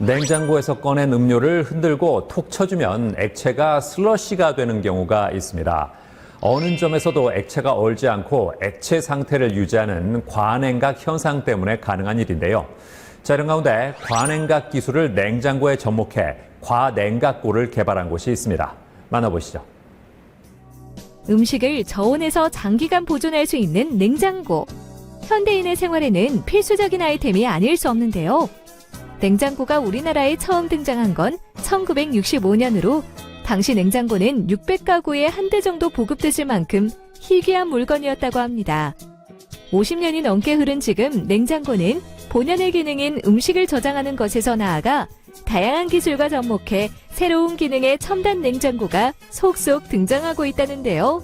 냉장고에서 꺼낸 음료를 흔들고 톡 쳐주면 액체가 슬러시가 되는 경우가 있습니다. 어느 점에서도 액체가 얼지 않고 액체 상태를 유지하는 과냉각 현상 때문에 가능한 일인데요. 자, 이런 가운데 과냉각 기술을 냉장고에 접목해 과냉각고를 개발한 곳이 있습니다. 만나보시죠. 음식을 저온에서 장기간 보존할 수 있는 냉장고. 현대인의 생활에는 필수적인 아이템이 아닐 수 없는데요. 냉장고가 우리나라에 처음 등장한 건 1965년으로 당시 냉장고는 600가구에 한 대 정도 보급됐을 만큼 희귀한 물건이었다고 합니다. 50년이 넘게 흐른 지금 냉장고는 본연의 기능인 음식을 저장하는 것에서 나아가 다양한 기술과 접목해 새로운 기능의 첨단 냉장고가 속속 등장하고 있다는데요.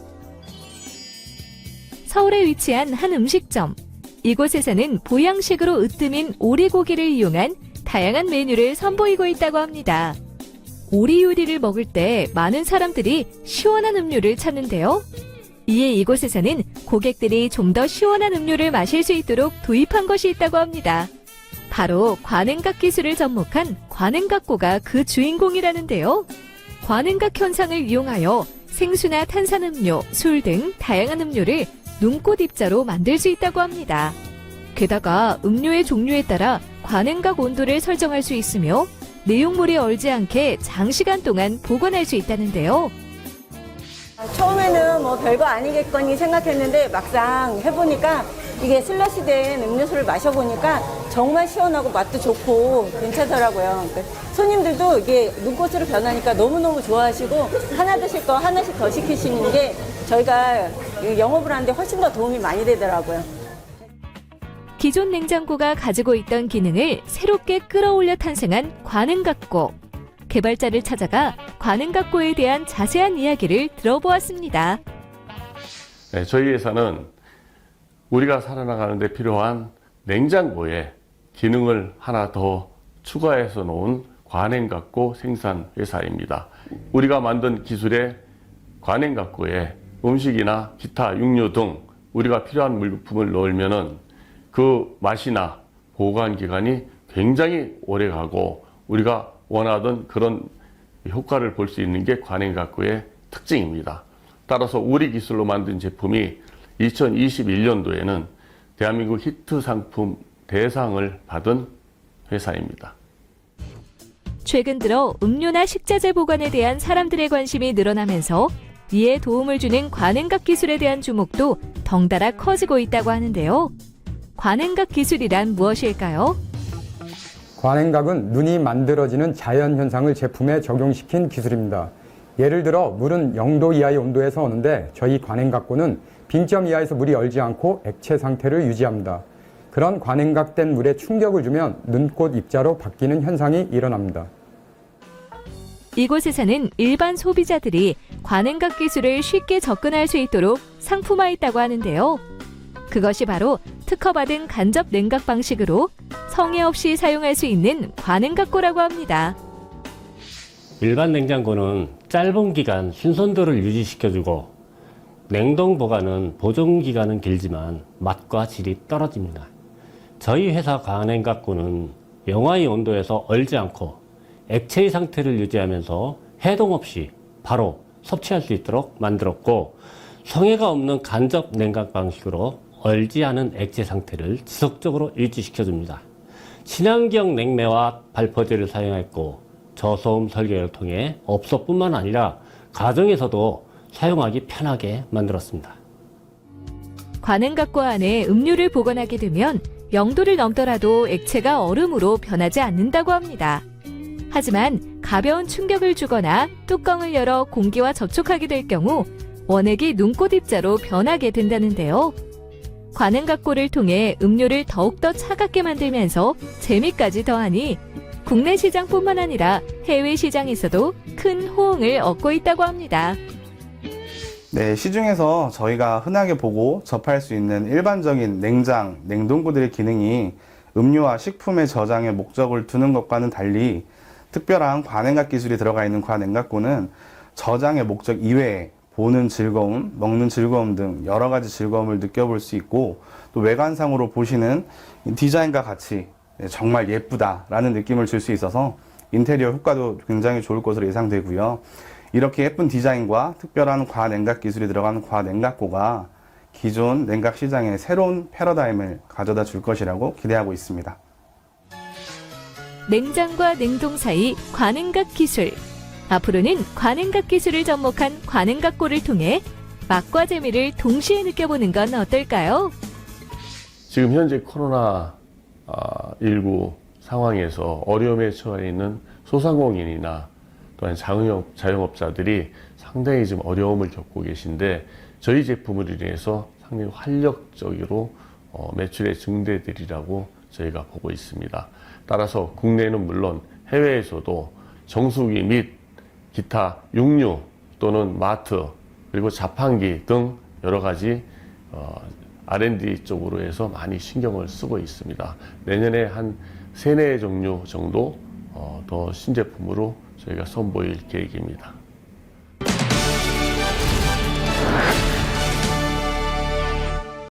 서울에 위치한 한 음식점. 이곳에서는 보양식으로 으뜸인 오리고기를 이용한 다양한 메뉴를 선보이고 있다고 합니다. 오리 요리를 먹을 때 많은 사람들이 시원한 음료를 찾는데요. 이에 이곳에서는 고객들이 좀 더 시원한 음료를 마실 수 있도록 도입한 것이 있다고 합니다. 바로 과냉각 기술을 접목한 과냉각고가 그 주인공이라는데요. 과냉각 현상을 이용하여 생수나 탄산음료, 술 등 다양한 음료를 눈꽃 입자로 만들 수 있다고 합니다. 게다가 음료의 종류에 따라 과냉각 온도를 설정할 수 있으며 내용물이 얼지 않게 장시간 동안 보관할 수 있다는데요. 처음에는 뭐 별거 아니겠거니 생각했는데 막상 해보니까 이게 슬러시 된 음료수를 마셔보니까 정말 시원하고 맛도 좋고 괜찮더라고요. 손님들도 이게 눈꽃으로 변하니까 너무너무 좋아하시고 하나 드실 거 하나씩 더 시키시는 게 저희가 영업을 하는데 훨씬 더 도움이 많이 되더라고요. 기존 냉장고가 가지고 있던 기능을 새롭게 끌어올려 탄생한 과냉각고. 개발자를 찾아가 과냉각고에 대한 자세한 이야기를 들어보았습니다. 네, 저희 회사는 우리가 살아나가는 데 필요한 냉장고에 기능을 하나 더 추가해서 놓은 과냉각고 생산 회사입니다. 우리가 만든 기술의 과냉각고에 음식이나 기타 육류 등 우리가 필요한 물품을 넣으면은 그 맛이나 보관 기간이 굉장히 오래 가고 우리가 원하던 그런 효과를 볼 수 있는 게 과냉각고의 특징입니다. 따라서 우리 기술로 만든 제품이 2021년도에는 대한민국 히트 상품 대상을 받은 회사입니다. 최근 들어 음료나 식자재 보관에 대한 사람들의 관심이 늘어나면서 이에 도움을 주는 과냉각 기술에 대한 주목도 덩달아 커지고 있다고 하는데요. 과냉각 기술이란 무엇일까요? 과냉각은 눈이 만들어지는 자연 현상을 제품에 적용시킨 기술입니다. 예를 들어 물은 0도 이하의 온도에서 오는데 저희 과냉각고는 빙점 이하에서 물이 얼지 않고 액체 상태를 유지합니다. 그런 과냉각된 물에 충격을 주면 눈꽃 입자로 바뀌는 현상이 일어납니다. 이곳에서는 일반 소비자들이 과냉각 기술을 쉽게 접근할 수 있도록 상품화했다고 하는데요. 그것이 바로 특허받은 간접 냉각 방식으로 성에 없이 사용할 수 있는 과냉각고라고 합니다. 일반 냉장고는 짧은 기간 신선도를 유지시켜주고 냉동 보관은 보존 기간은 길지만 맛과 질이 떨어집니다. 저희 회사 과냉각고는 영하의 온도에서 얼지 않고 액체의 상태를 유지하면서 해동 없이 바로 섭취할 수 있도록 만들었고 성에가 없는 간접 냉각 방식으로 얼지 않은 액체 상태를 지속적으로 유지시켜줍니다. 친환경 냉매와 발포제를 사용했고 저소음 설계를 통해 업소뿐만 아니라 가정에서도 사용하기 편하게 만들었습니다. 과냉각고 안에 음료를 보관하게 되면 0도를 넘더라도 액체가 얼음으로 변하지 않는다고 합니다. 하지만 가벼운 충격을 주거나 뚜껑을 열어 공기와 접촉하게 될 경우 원액이 눈꽃 입자로 변하게 된다는데요. 과냉각고를 통해 음료를 더욱더 차갑게 만들면서 재미까지 더하니 국내 시장뿐만 아니라 해외 시장에서도 큰 호응을 얻고 있다고 합니다. 네, 시중에서 저희가 흔하게 보고 접할 수 있는 일반적인 냉장, 냉동고들의 기능이 음료와 식품의 저장에 목적을 두는 것과는 달리 특별한 과냉각 기술이 들어가 있는 과냉각고는 저장의 목적 이외에 보는 즐거움, 먹는 즐거움 등 여러 가지 즐거움을 느껴볼 수 있고 또 외관상으로 보시는 디자인과 같이 정말 예쁘다라는 느낌을 줄 수 있어서 인테리어 효과도 굉장히 좋을 것으로 예상되고요. 이렇게 예쁜 디자인과 특별한 과냉각 기술이 들어간 과냉각고가 기존 냉각 시장에 새로운 패러다임을 가져다 줄 것이라고 기대하고 있습니다. 냉장과 냉동 사이 과냉각 기술. 앞으로는 과냉각 기술을 접목한 과냉각고를 통해 맛과 재미를 동시에 느껴보는 건 어떨까요? 지금 현재 코로나19 상황에서 어려움에 처해 있는 소상공인이나 또한 자영업자들이 상당히 지금 어려움을 겪고 계신데 저희 제품을 인해서 상당히 활력적으로 매출의 증대되리라고 저희가 보고 있습니다. 따라서 국내는 물론 해외에서도 정수기 및 기타 육류 또는 마트 그리고 자판기 등 여러 가지 R&D 쪽으로 해서 많이 신경을 쓰고 있습니다. 내년에 한 3-4 종류 정도 더 신제품으로 저희가 선보일 계획입니다.